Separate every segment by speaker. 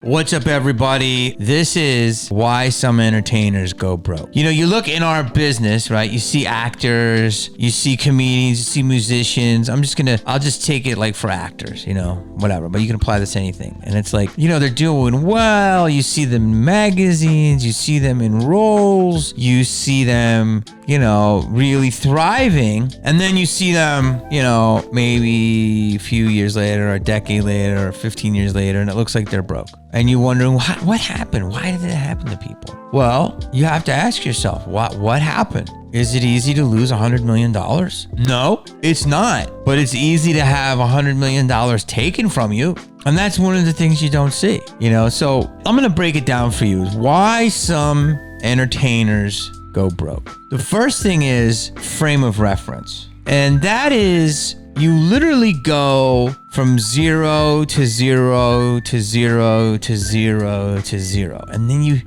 Speaker 1: What's up, everybody? This is why some entertainers go broke. You know, you look in our business, right? You see actors, you see comedians, you see musicians. I'll just take it like for actors, you know, whatever. But you can apply this to anything. And it's like, you know, they're doing well. You see them in magazines, you see them in roles, you see them, you know, really thriving. And then you see them, you know, maybe a few years later, or a decade later, or 15 years later, and it looks like they're broke. And you're wondering, what happened? Why did it happen to people? Well, you have to ask yourself, what happened? Is it easy to lose $100 million? No, it's not. But it's easy to have $100 million taken from you. And that's one of the things you don't see, you know? So I'm going to break it down for you. Why some entertainers go broke. The first thing is frame of reference. And that is, you literally go from 0 to 0 to 0 to 0 to 0. And then you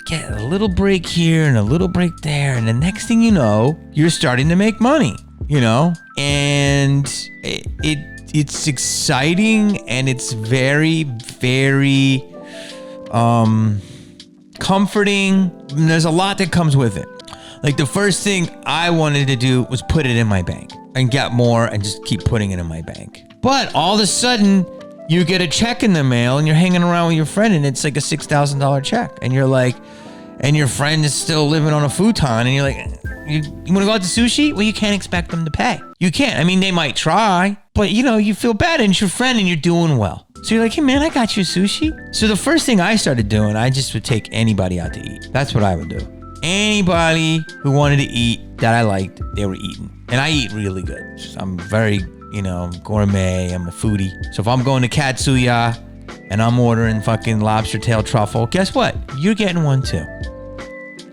Speaker 1: get a little break here and a little break there. And the next thing you know, you're starting to make money, you know? And it's exciting and it's very, very comforting. And there's a lot that comes with it. Like the first thing I wanted to do was put it in my bank and get more and just keep putting it in my bank. But all of a sudden you get a check in the mail and you're hanging around with your friend and it's like a $6,000 check. And you're like, and your friend is still living on a futon and you're like, you want to go out to sushi? Well, you can't expect them to pay. You can't. I mean, they might try, but you know, you feel bad and it's your friend and you're doing well. So you're like, hey man, I got you sushi. So the first thing I started doing, I just would take anybody out to eat. That's what I would do. Anybody who wanted to eat that I liked, they were eating. And I eat really good. I'm very, you know, gourmet. I'm a foodie. So if I'm going to Katsuya and I'm ordering fucking lobster tail truffle, guess what? You're getting one too.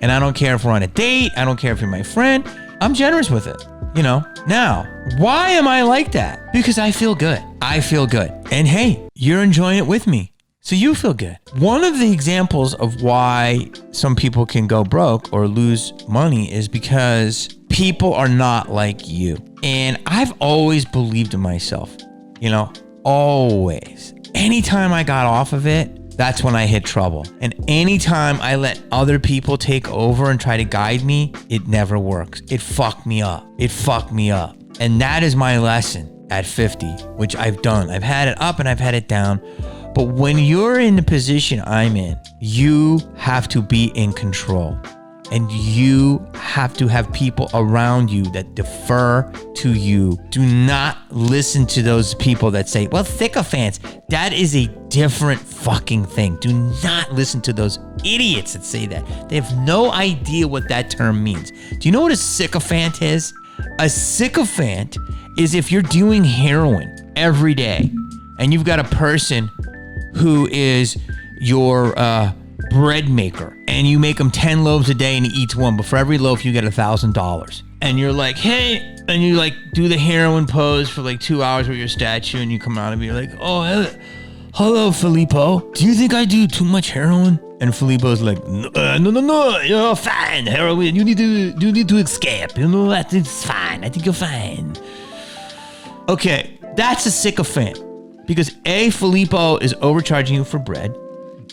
Speaker 1: And I don't care if we're on a date. I don't care if you're my friend. I'm generous with it, you know? Now, why am I like that? Because I feel good. I feel good. And hey, you're enjoying it with me. So you feel good. One of the examples of why some people can go broke or lose money is because people are not like you. And I've always believed in myself, you know, always. Anytime I got off of it, that's when I hit trouble. And anytime I let other people take over and try to guide me, it never works. It fucked me up. It fucked me up. And that is my lesson at 50, which I've done. I've had it up and I've had it down. But when you're in the position I'm in, you have to be in control. And you have to have people around you that defer to you. Do not listen to those people that say, well, sycophants. That is a different fucking thing. Do not listen to those idiots that say that. They have no idea what that term means. Do you know what a sycophant is? A sycophant is if you're doing heroin every day and you've got a person who is your bread maker, and you make him 10 loaves a day and he eats one, but for every loaf you get $1,000. And you're like, hey, and you like do the heroin pose for like 2 hours with your statue, and you come out and be like, oh, hello, Filippo. Do you think I do too much heroin? And Filippo's like, no, you're fine. Heroin, you need to escape. You know, it's fine. I think you're fine. Okay, that's a sycophant. Because A, Filippo is overcharging you for bread.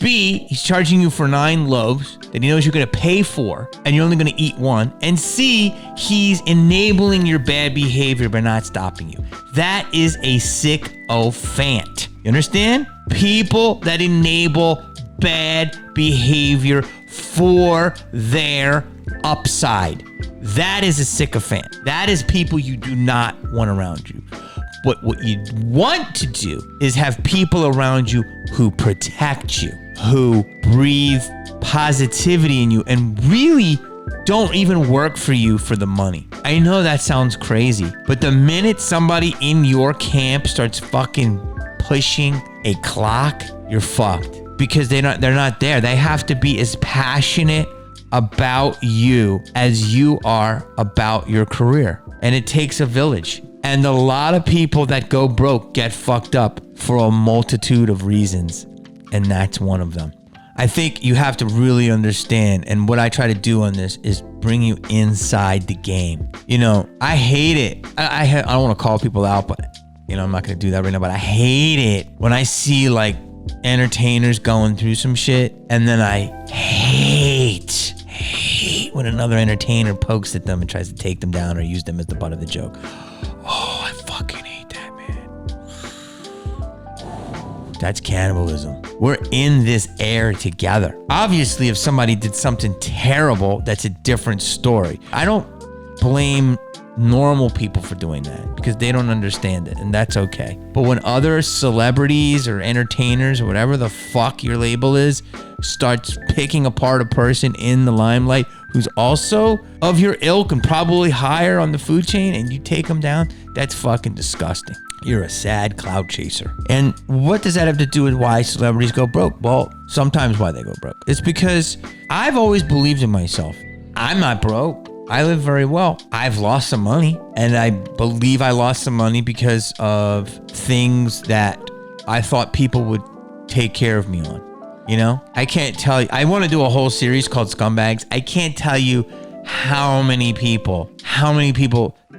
Speaker 1: B, he's charging you for 9 loaves that he knows you're going to pay for, and you're only going to eat one. And C, he's enabling your bad behavior by not stopping you. That is a sycophant. You understand? People that enable bad behavior for their upside. That is a sycophant. That is people you do not want around you. What you want to do is have people around you who protect you, who breathe positivity in you, and really don't even work for you for the money. I know that sounds crazy, but the minute somebody in your camp starts fucking pushing a clock, you're fucked. Because they're not there. They have to be as passionate about you as you are about your career. And it takes a village. And a lot of people that go broke get fucked up for a multitude of reasons. And that's one of them. I think you have to really understand, and what I try to do on this is bring you inside the game. You know, I hate it. I don't want to call people out, but you know, I'm not going to do that right now, but I hate it when I see like entertainers going through some shit, and then I hate when another entertainer pokes at them and tries to take them down or use them as the butt of the joke. Oh, I fucking hate that, man. That's cannibalism. We're in this air together. Obviously, if somebody did something terrible, that's a different story. I don't blame normal people for doing that because they don't understand it, and that's okay. But when other celebrities or entertainers or whatever the fuck your label is starts picking apart a person in the limelight who's also of your ilk and probably higher on the food chain, and you take them down, that's fucking disgusting. You're a sad clout chaser. And what does that have to do with why celebrities go broke? Well, sometimes why they go broke. It's because I've always believed in myself. I'm not broke. I live very well. I've lost some money, and I believe I lost some money because of things that I thought people would take care of me on. You know, I can't tell you. I want to do a whole series called Scumbags. I can't tell you how many people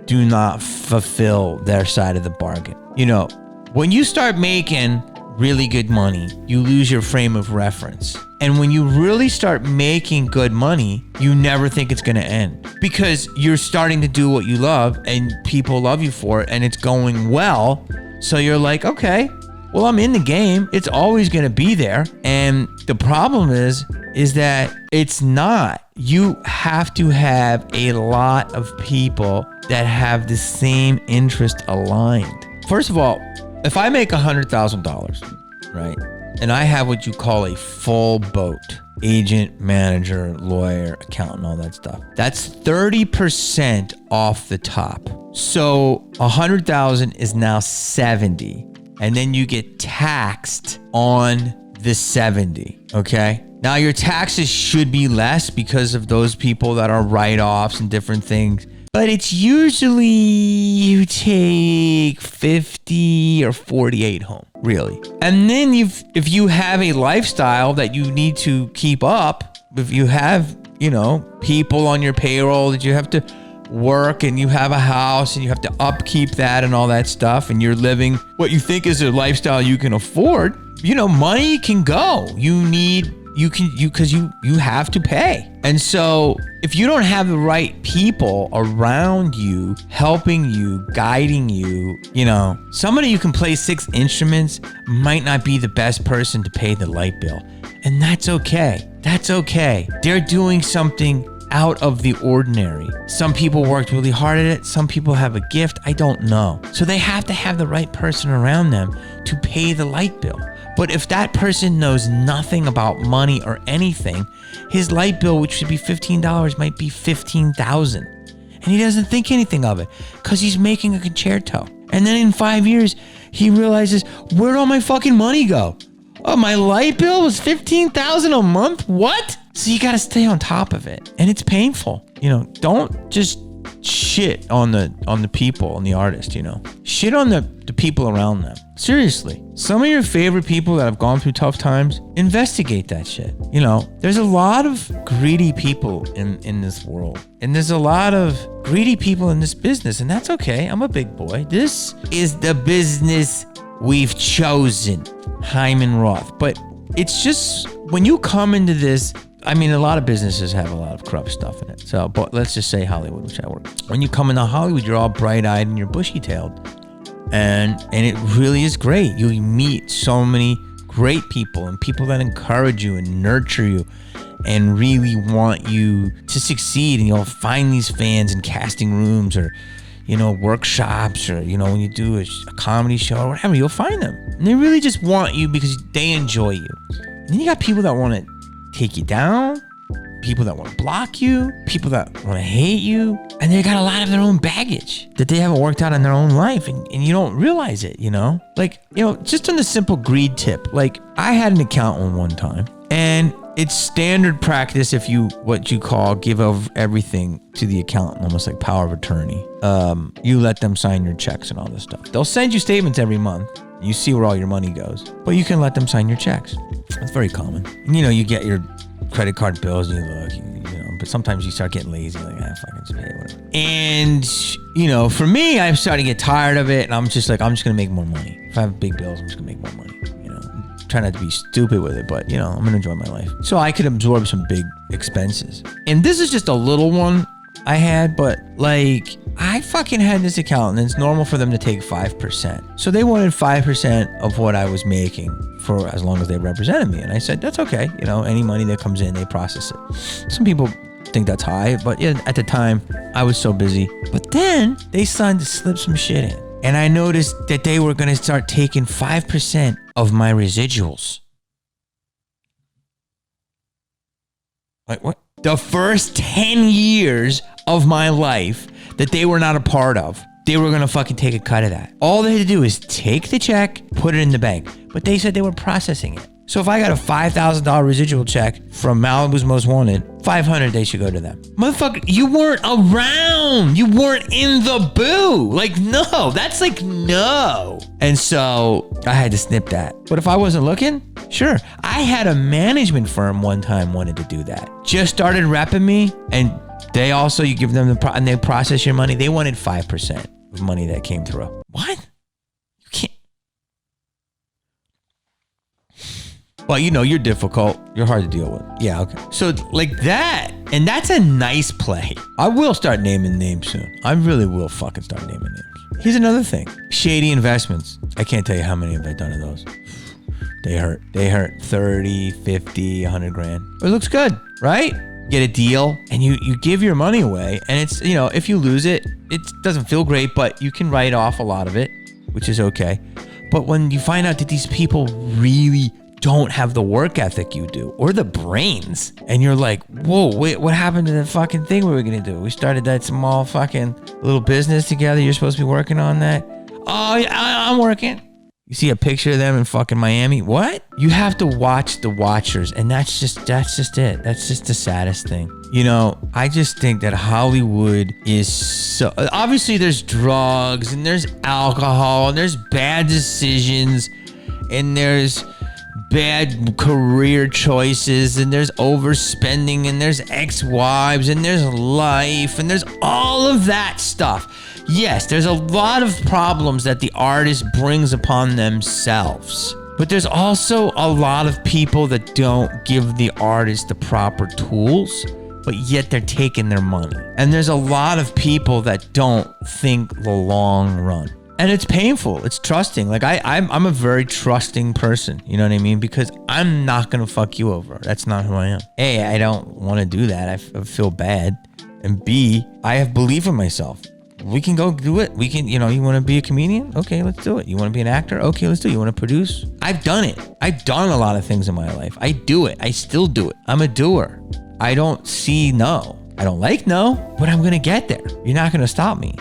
Speaker 1: do not fulfill their side of the bargain. You know, when you start making really good money, you lose your frame of reference. And when you really start making good money, you never think it's going to end because you're starting to do what you love and people love you for it and it's going well. So you're like, okay, well, I'm in the game. It's always going to be there. And the problem is that it's not. You have to have a lot of people that have the same interest aligned. First of all, if I make $100,000, right? And I have what you call a full boat, agent, manager, lawyer, accountant, all that stuff. That's 30% off the top. So 100,000 is now 70. And then you get taxed on the 70, okay? Now your taxes should be less because of those people that are write-offs and different things. But it's usually you take 50 or 48 home, really. And then if you have a lifestyle that you need to keep up, if you have, you know, people on your payroll that you have to work and you have a house and you have to upkeep that and all that stuff, and you're living what you think is a lifestyle you can afford, you know, money can go. Because you have to pay. And so if you don't have the right people around you, helping you, guiding you, you know, somebody who can play 6 instruments might not be the best person to pay the light bill. And that's okay. That's okay. They're doing something out of the ordinary. Some people worked really hard at it. Some people have a gift. I don't know. So they have to have the right person around them to pay the light bill. But if that person knows nothing about money or anything, his light bill, which should be $15, might be $15,000. And he doesn't think anything of it because he's making a concerto. And then in 5 years, he realizes, where'd all my fucking money go? Oh, my light bill was $15,000 a month? What? So you got to stay on top of it. And it's painful. You know, don't just shit on the people and the artist, you know. Shit on the people around them. Seriously. Some of your favorite people that have gone through tough times, investigate that shit. You know, there's a lot of greedy people in this world. And there's a lot of greedy people in this business. And that's okay. I'm a big boy. This is the business we've chosen. Hyman Roth. But it's just, when you come into this, I mean, a lot of businesses have a lot of corrupt stuff in it. So, but let's just say Hollywood, which I work. When you come into Hollywood, you're all bright-eyed and you're bushy-tailed. And it really is great. You meet so many great people and people that encourage you and nurture you and really want you to succeed. And you'll find these fans in casting rooms or, you know, workshops, or, you know, when you do a comedy show or whatever, you'll find them. And they really just want you because they enjoy you. And then you got people that want to take you down, people that want to block you, people that want to hate you, and they got a lot of their own baggage that they haven't worked out in their own life, and you don't realize it, you know? Like, you know, just on the simple greed tip, like, I had an accountant one time, and it's standard practice if you, what you call, give over everything to the accountant, almost like power of attorney. You let them sign your checks and all this stuff. They'll send you statements every month. You see where all your money goes, but you can let them sign your checks. That's very common. And, you know, you get your credit card bills and you look, you know, but sometimes you start getting lazy, like, fucking just pay it, whatever. And, you know, for me, I'm starting to get tired of it, and I'm just like, I'm just going to make more money. If I have big bills, I'm just going to make more money, you know. try not to be stupid with it, but I'm going to enjoy my life. So I could absorb some big expenses. And this is just a little one I had, but like I fucking had this account and it's normal for them to take 5%. So they wanted 5% of what I was making for as long as they represented me. And I said, that's okay. Any money that comes in, they process it. Some people think that's high, but yeah, at the time I was so busy. But then they started to slip some shit in. And I noticed that they were going to start taking 5% of my residuals. Like what? The first 10 years of my life that they were not a part of, they were going to fucking take a cut of that. All they had to do is take the check, put it in the bank. But they said they were processing it. So if I got a $5,000 residual check from Malibu's Most Wanted, $500 they should go to them. Motherfucker, you weren't around. You weren't in the boo. Like, no. That's like, no. And so I had to snip that. But if I wasn't looking, sure. I had a management firm one time wanted to do that. Just started repping me, and they also, you give them and they process your money. They wanted 5% of money that came through. What? You can't. Well, you're difficult. You're hard to deal with. Yeah, okay. So like that, and that's a nice play. I will start naming names soon. I really will fucking start naming names. Here's another thing. Shady investments. I can't tell you how many have I done of those. They hurt. They hurt 30, 50, 100 grand. It looks good, right? Get a deal and you give your money away, and it's, if you lose it, it doesn't feel great, but you can write off a lot of it, which is okay. But when you find out that these people really don't have the work ethic you do or the brains, and you're like, whoa, wait, what happened to the fucking thing we were gonna do? We started that small fucking little business together. You're supposed to be working on that. Oh, yeah, I'm working. You see a picture of them in fucking Miami. What? You have to watch the watchers, and that's just it. That's just the saddest thing. I just think that Hollywood is so, obviously there's drugs and there's alcohol and there's bad decisions and there's bad career choices and there's overspending and there's ex-wives and there's life and there's all of that stuff. Yes, there's a lot of problems that the artist brings upon themselves, but there's also a lot of people that don't give the artist the proper tools, but yet they're taking their money. And there's a lot of people that don't think the long run. And it's painful. It's trusting. Like I'm a very trusting person. You know what I mean? Because I'm not going to fuck you over. That's not who I am. A, I don't want to do that. I feel bad. And B, I have belief in myself. We can go do it. We can, you want to be a comedian? Okay, let's do it. You want to be an actor? Okay, let's do it. You want to produce? I've done it. I've done a lot of things in my life. I do it. I still do it. I'm a doer. I don't see no. I don't like no, but I'm going to get there. You're not going to stop me.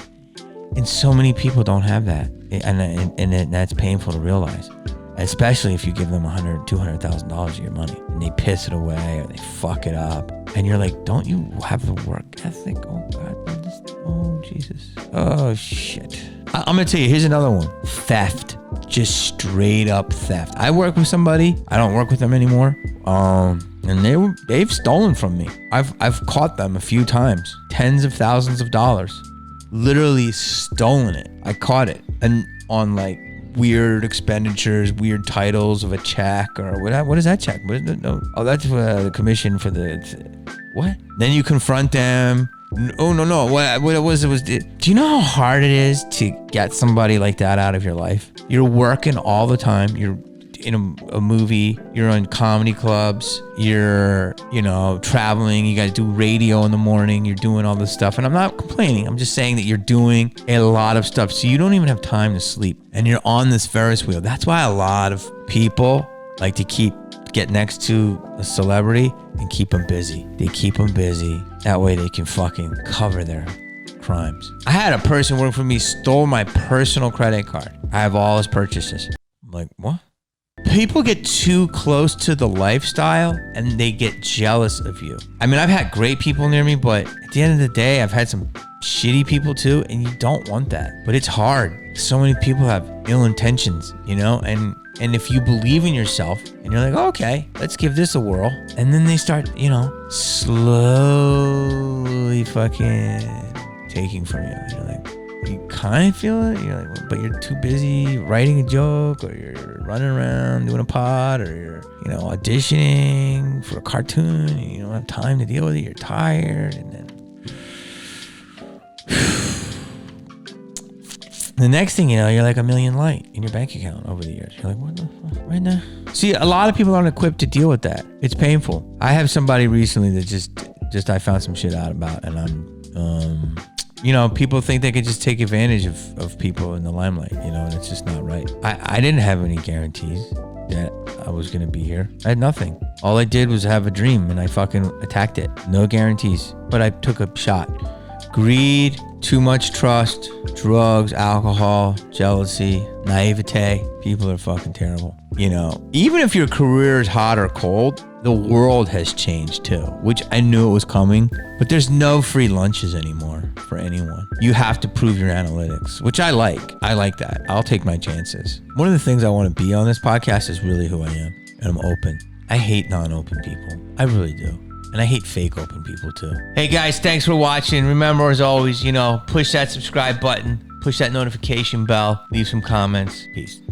Speaker 1: And so many people don't have that. And that's painful to realize. Especially if you give them $100,000, $200,000 of your money and they piss it away or they fuck it up. And you're like, don't you have the work ethic? Oh, God. Oh, Jesus. Oh, shit. I'm going to tell you, here's another one. Theft. Just straight up theft. I work with somebody. I don't work with them anymore. And they've stolen from me. I've caught them a few times. Tens of thousands of dollars. Literally stolen it. I caught it. And on like weird expenditures, weird titles of a check or what is that check? What is it? No. Oh, that's the commission for the, what? Then you confront them. Oh, no. What it was, do you know how hard it is to get somebody like that out of your life? You're working all the time. You're in a movie, you're on comedy clubs, you're, traveling, you got to do radio in the morning, you're doing all this stuff. And I'm not complaining. I'm just saying that you're doing a lot of stuff. So you don't even have time to sleep. And you're on this Ferris wheel. That's why a lot of people like to get next to a celebrity and keep them busy. They keep them busy. That way they can fucking cover their crimes. I had a person work for me, stole my personal credit card. I have all his purchases. I'm like, what? People get too close to the lifestyle and they get jealous of you. I mean, I've had great people near me, but at the end of the day, I've had some shitty people too, and you don't want that. But it's hard. So many people have ill intentions, and if you believe in yourself and you're like, oh, okay, let's give this a whirl. And then they start, slowly fucking taking from you. You're like, you kind of feel it. You're like, but you're too busy writing a joke, or you're running around doing a pod, or you're, auditioning for a cartoon, and you don't have time to deal with it. You're tired, and then the next thing you know, you're like $1 million light in your bank account over the years. You're like, what the fuck, right now? See, a lot of people aren't equipped to deal with that. It's painful. I have somebody recently that just I found some shit out about, and I'm, people think they could just take advantage of people in the limelight, and it's just not right. I didn't have any guarantees that I was going to be here. I had nothing. All I did was have a dream, and I fucking attacked it. No guarantees, but I took a shot. Greed, too much trust, drugs, alcohol, jealousy, naivete. People are fucking terrible. Even if your career is hot or cold, the world has changed too, which I knew it was coming, but there's no free lunches anymore for anyone. You have to prove your analytics, which I like. I like that. I'll take my chances. One of the things I want to be on this podcast is really who I am, and I'm open. I hate non-open people. I really do. And I hate fake open people too. Hey guys, thanks for watching. Remember, as always, push that subscribe button, push that notification bell, leave some comments. Peace.